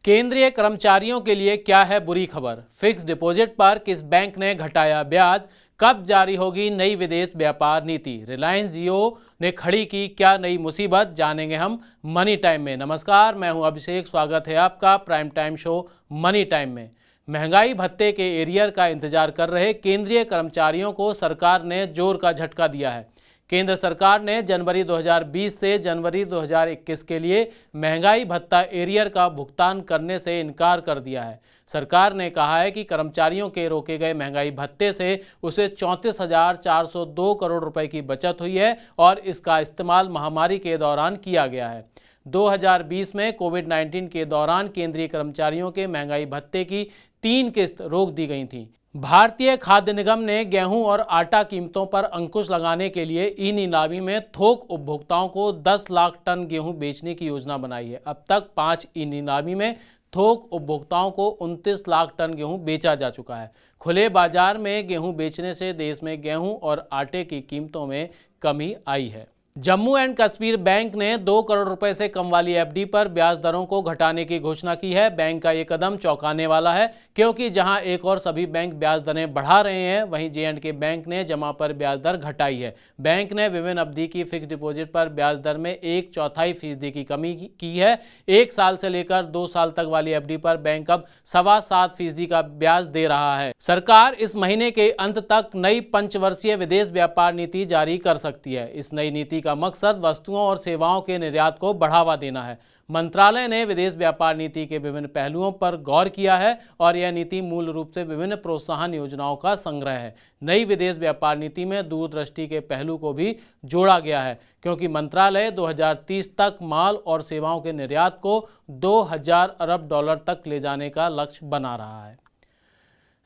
केंद्रीय कर्मचारियों के लिए क्या है बुरी खबर? फिक्स डिपॉजिट पर किस बैंक ने घटाया ब्याज? कब जारी होगी नई विदेश व्यापार नीति? रिलायंस जियो ने खड़ी की क्या नई मुसीबत? जानेंगे हम मनी टाइम में। नमस्कार, मैं हूं अभिषेक। स्वागत है आपका prime time show money time में। महंगाई भत्ते के एरियर का इंतजार कर रहे केंद्रीय कर्मचारियों को सरकार ने जोर का झटका दिया है। केंद्र सरकार ने जनवरी 2020 से जनवरी 2021 के लिए महंगाई भत्ता एरियर का भुगतान करने से इनकार कर दिया है। सरकार ने कहा है कि कर्मचारियों के रोके गए महंगाई भत्ते से उसे 34,402 करोड़ रुपए की बचत हुई है और इसका इस्तेमाल महामारी के दौरान किया गया है। 2020 में कोविड-19 के दौरान केंद्रीय कर्मचारियों के महंगाई भत्ते की 3 किस्त रोक दी गई थी। भारतीय खाद्य निगम ने गेहूं और आटा कीमतों पर अंकुश लगाने के लिए ई नीलामी में थोक उपभोक्ताओं को 10 लाख टन गेहूं बेचने की योजना बनाई है। अब तक 5 ई नीलामी में थोक उपभोक्ताओं को 29 लाख टन गेहूं बेचा जा चुका है। खुले बाजार में गेहूं बेचने से देश में गेहूं और आटे की कीमतों में कमी आई है। जम्मू एंड कश्मीर बैंक ने 2 करोड़ रुपए से कम वाली एफडी पर ब्याज दरों को घटाने की घोषणा की है। बैंक का ये कदम चौंकाने वाला है, क्योंकि जहां एक और सभी बैंक ब्याज दरें बढ़ा रहे हैं, वहीं जे&के बैंक ने जमा पर ब्याज दर घटाई है। बैंक ने विभिन्न अवधि की फिक्स डिपॉजिट पर ब्याज दर में 1/4% की कमी की है। 1 साल से लेकर 2 साल तक वाली एफडी पर बैंक अब 7.25% का ब्याज दे रहा है। सरकार इस महीने के अंत तक नई पंचवर्षीय विदेश व्यापार नीति जारी कर सकती है। इस नई नीति का मकसद वस्तुओं और सेवाओं के निर्यात को बढ़ावा देना है। मंत्रालय ने विदेश व्यापार नीति के विभिन्न पहलुओं पर गौर किया है और यह नीति मूल रूप से विभिन्न प्रोत्साहन योजनाओं का संग्रह है। नई विदेश व्यापार नीति में दूरदृष्टि के पहलू को भी जोड़ा गया है, क्योंकि मंत्रालय 2030 तक माल और सेवाओं के निर्यात को 2000 अरब डॉलर तक ले जाने का लक्ष्य बना रहा है।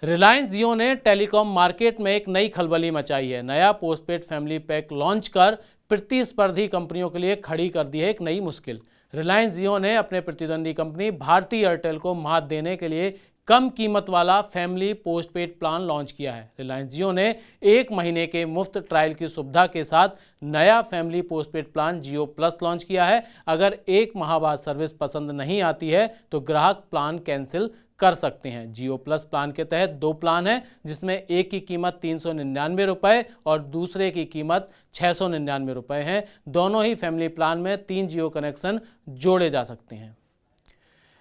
रिलायंस जियो ने टेलीकॉम मार्केट में एक नई खलबली मचाई है। नया पोस्टपेड फैमिली पैक लॉन्च कर प्रतिस्पर्धी कंपनियों के लिए खड़ी कर दी है एक नई मुश्किल। रिलायंस जियो ने अपने प्रतिद्वंदी कंपनी भारती एयरटेल को मात देने के लिए कम कीमत वाला फैमिली पोस्टपेड प्लान लॉन्च किया है। रिलायंस जियो ने 1 महीने के मुफ्त ट्रायल की सुविधा के साथ नया फैमिली पोस्टपेड प्लान जियो प्लस लॉन्च किया है। अगर 1 माह बाद सर्विस पसंद नहीं आती है तो ग्राहक प्लान कैंसिल कर सकते हैं। जियो प्लस प्लान के तहत 2 प्लान हैं, जिसमें एक की कीमत 399 रुपये और दूसरे की कीमत 699 रुपये है। दोनों ही फैमिली प्लान में 3 जियो कनेक्शन जोड़े जा सकते हैं।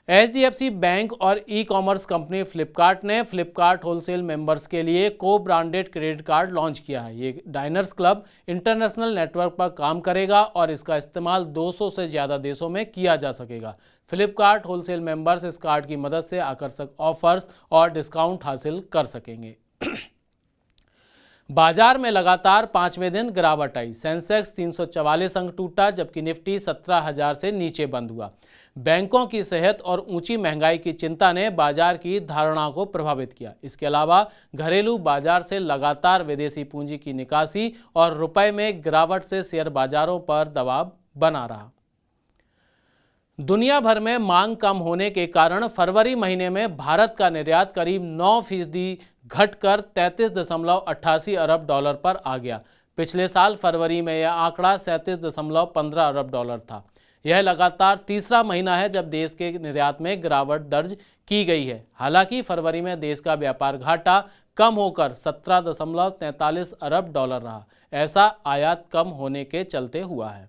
HDFC बैंक और ई-कॉमर्स कंपनी फ्लिपकार्ट ने फ्लिपकार्ट होलसेल मेंबर्स के लिए को ब्रांडेड क्रेडिट कार्ड लॉन्च किया है। ये डाइनर्स क्लब इंटरनेशनल नेटवर्क पर काम करेगा और इसका इस्तेमाल 200 से ज़्यादा देशों में किया जा सकेगा। फ्लिपकार्ट होलसेल मेंबर्स इस कार्ड की मदद से आकर्षक ऑफर्स और डिस्काउंट हासिल कर सकेंगे। बाजार में लगातार 5वें दिन गिरावट आई। सेंसेक्स 344 अंक टूटा, जबकि निफ्टी 17,000 से नीचे बंद हुआ। बैंकों की सेहत और ऊंची महंगाई की चिंता ने बाजार की धारणा को प्रभावित किया। इसके अलावा घरेलू बाजार से लगातार विदेशी पूंजी की निकासी और रुपए में गिरावट से शेयर बाजारों पर दबाव बना रहा। दुनिया भर में मांग कम होने के कारण फरवरी महीने में भारत का निर्यात करीब 9% घटकर 33.88 अरब डॉलर पर आ गया। पिछले साल फरवरी में यह आंकड़ा 37.15 अरब डॉलर था। यह लगातार तीसरा महीना है जब देश के निर्यात में गिरावट दर्ज की गई है। हालांकि फरवरी में देश का व्यापार घाटा कम होकर 17.43 अरब डॉलर रहा। ऐसा आयात कम होने के चलते हुआ है।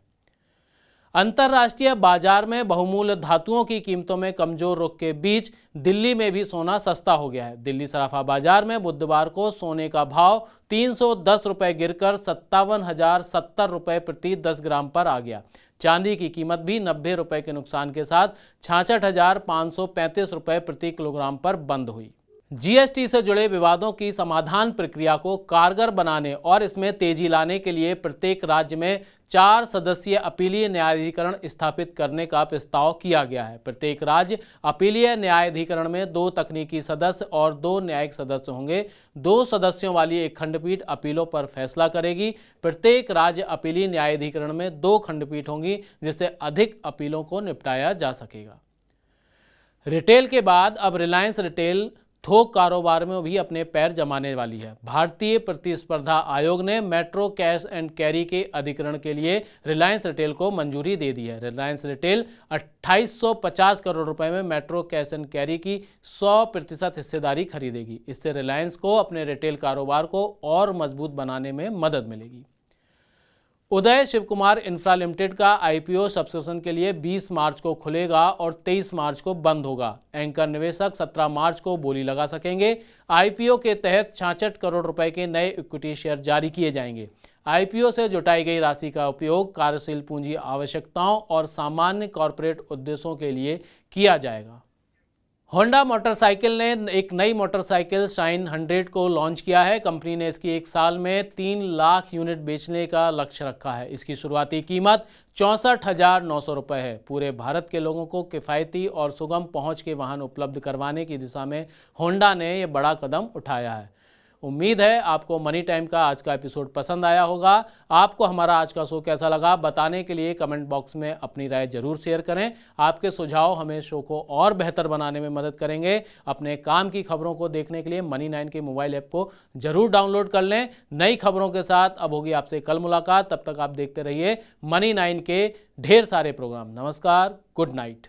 अंतर्राष्ट्रीय बाजार में बहुमूल्य धातुओं की कीमतों में कमजोर रुख के बीच दिल्ली में भी सोना सस्ता हो गया है। दिल्ली सराफा बाजार में बुधवार को सोने का भाव 310 रुपये गिरकर 57,070 रुपये प्रति 10 ग्राम पर आ गया। चांदी की कीमत भी 90 रुपये के नुकसान के साथ 66,535 रुपये प्रति किलोग्राम पर बंद हुई। जीएसटी से जुड़े विवादों की समाधान प्रक्रिया को कारगर बनाने और इसमें तेजी लाने के लिए प्रत्येक राज्य में 4 सदस्यीय अपीलीय न्यायाधिकरण स्थापित करने का प्रस्ताव किया गया है। प्रत्येक राज्य अपीलीय न्यायाधिकरण में 2 तकनीकी सदस्य और 2 न्यायिक सदस्य होंगे। 2 सदस्यों वाली एक खंडपीठ अपीलों पर फैसला करेगी। प्रत्येक राज्य अपीलीय न्यायाधिकरण में 2 खंडपीठ होंगी, जिससे अधिक अपीलों को निपटाया जा सकेगा। रिटेल के बाद अब रिलायंस रिटेल थोक कारोबार में भी अपने पैर जमाने वाली है। भारतीय प्रतिस्पर्धा आयोग ने मेट्रो कैश एंड कैरी के अधिग्रहण के लिए रिलायंस रिटेल को मंजूरी दे दी है। रिलायंस रिटेल 2850 करोड़ रुपए में मेट्रो कैश एंड कैरी की 100% हिस्सेदारी खरीदेगी। इससे रिलायंस को अपने रिटेल कारोबार को और मजबूत बनाने में मदद मिलेगी। उदय शिवकुमार इंफ्रा लिमिटेड का आईपीओ सब्सक्रिप्शन के लिए 20 मार्च को खुलेगा और 23 मार्च को बंद होगा। एंकर निवेशक 17 मार्च को बोली लगा सकेंगे। आईपीओ के तहत 66 करोड़ रुपए के नए इक्विटी शेयर जारी किए जाएंगे। आईपीओ से जुटाई गई राशि का उपयोग कार्यशील पूंजी आवश्यकताओं और सामान्य कॉरपोरेट उद्देश्यों के लिए किया जाएगा। होंडा मोटरसाइकिल ने एक नई मोटरसाइकिल शाइन 100 को लॉन्च किया है। कंपनी ने इसकी एक साल में 3 लाख यूनिट बेचने का लक्ष्य रखा है। इसकी शुरुआती कीमत 64,900 रुपये है। पूरे भारत के लोगों को किफ़ायती और सुगम पहुंच के वाहन उपलब्ध करवाने की दिशा में होंडा ने यह बड़ा कदम उठाया है। उम्मीद है आपको मनी टाइम का आज का एपिसोड पसंद आया होगा। आपको हमारा आज का शो कैसा लगा बताने के लिए कमेंट बॉक्स में अपनी राय जरूर शेयर करें। आपके सुझाव हमें शो को और बेहतर बनाने में मदद करेंगे। अपने काम की खबरों को देखने के लिए मनी 9 के मोबाइल ऐप को जरूर डाउनलोड कर लें। नई खबरों के साथ अब होगी आपसे कल मुलाकात। तब तक आप देखते रहिए मनी 9 के ढेर सारे प्रोग्राम। नमस्कार, गुड नाइट।